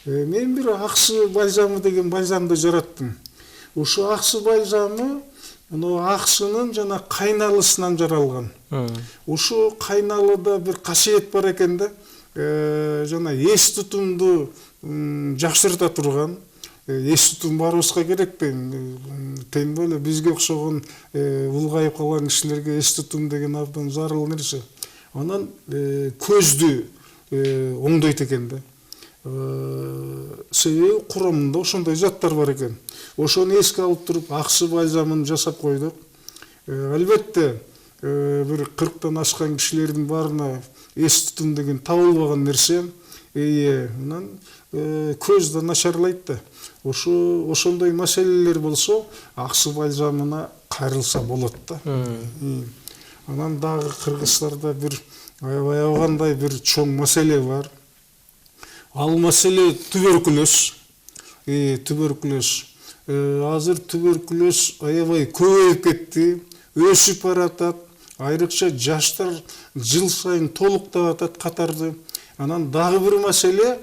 Мен бир аксы бальзамы деген бальзамды жараттым. Ошо аксы бальзамы аксынын жана кайналысынан жаралган. Ошо кайналыда бир касиет бар экен да. Жана эс тутумду жакшырта турган. Эс тутум баарыбызга керек тең эле бизге окшогон улгайып калган кишилерге эс тутум деген абдан зарыл нерсе. Анан көздү оңдойт экен да. Себеби курамында ошондой заттар бар экен. Ошону эске алып туруп аксы бальзамын жасап койдук. Албетте бир 40тан ашкан кишилердин баарына эс тутум деген табылбаган нерсе. Анан көз да начарлайт да. Ошондой маселелер болсо аксы бальзамына кайрылса болот да. Анан дагы Кыргызстанда бир аябагандай бир чоң маселе бар. Ал маселе туберкулез. Азыр туберкулез аябай көбөйүп кетти, өсүп баратат. Айрыкча жаштар жыл сайын толуктап атат катарды. Анан дагы бир маселе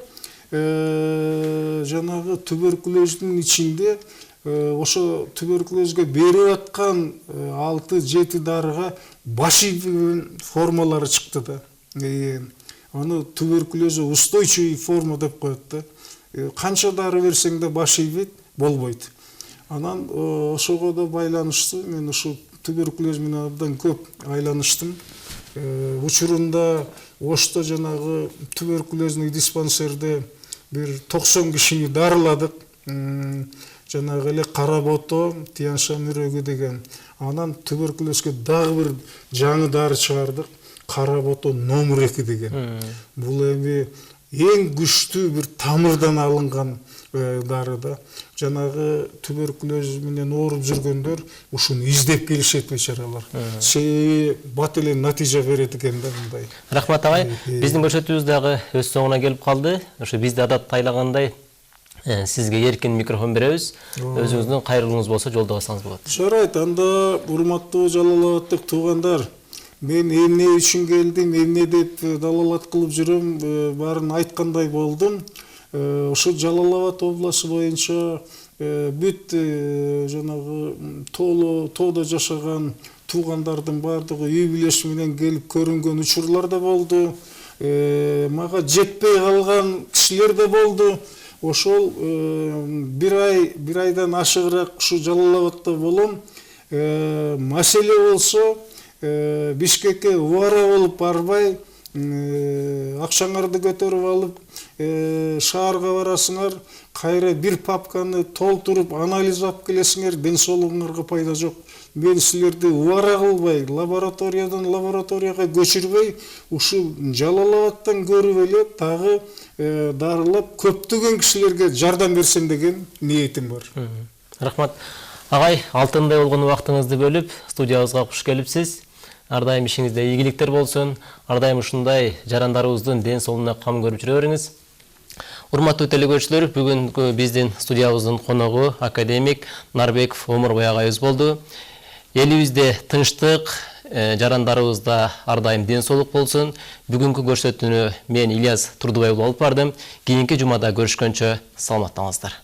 жанагы туберкулездин ичинде ошо туберкулезге берип аткан 6-7 дарыга баший формалары чыкты да. Аны туберкулезу устойчивый форма деп коет да. Канча дары берсең да башый болбойт. Анан ошого да байланыштуу мен ушу туберкулез менен абдан көп айланыштым. Учурунда Ошто жанагы туберкулезный диспансерде бир 90 кишини дарыладык. Жанагы эле каработо, тиянша мүрөгү деген. Анан туберкулезге дагы бир жаңы дары чыгардык. Каработо номер 2 деген. Бул эми эң күчтүү бир тамырдан алынган дары да. Жанагы туберкулез менен ооруп жүргөндөр ушуну издеп келишет бечаралар. Себеби бат эле натыйжа берет экен да мындай. Рахмат агай, биздин көрсөтүүбүз дагы өз соңуна келип калды. Ошо бизде адат тайлагандай сизге эркин микрофон беребиз. Өзүңүздүн кайрылууңуз болсо жолдо калсаңыз болот. Жарайт, анда урматтуу Жалал-Абадтык туугандар, мен эмне үчүн келдим, эмне деп далалат кылып жүрөм, баарын айткандай болдум. Ошо Жалал-Абад областы боюнча бүт жанагы тоодо жашаган туугандардын баардыгы үй бүлөсү менен келип көрүнгөн учурлар да болду. Мага жетпей калган кишилер да болду. Ошол бир айдан ашыгыраак ушу Жалал-Абадта болом. Маселе болсо Бишкекке убара болуп барбай, акчаңарды көтөрүп алып, шаарга барасыңар, кайра бир папканы толтуруп анализ алып келесиңер, ден соолугуңарга пайда жок. Мен силерди убара кылбай, лабораториядан лабораторияга көчүрбөй, ушу Жалал-Абадтан көрүп эле дагы дарылап көптөгөн кишилерге жардам берсем деген ниетим бар. Рахмат. Агай, алтындай болгон убактыңызды бөлүп, студиябызга куш келипсиз. Ар дайым ишиңизде ийгиликтер болсун. Ар дайым ушундай жарандарыбыздын ден соолугуна кам көрүп жүрө бериңиз. Урматтуу телекөрүүчүлөр, бүгүнкү биздин студиябыздын коногу академик Нарбеков Омурбай агайыбыз болду. Элибизде тынчтык, жарандарыбызда ар дайым ден соолук болсун. Бүгүнкү көрсөтүүнү мен Ильяс Турдубай алып бардым. Кийинки жумада көрүшкөнчө саламаттаңыздар.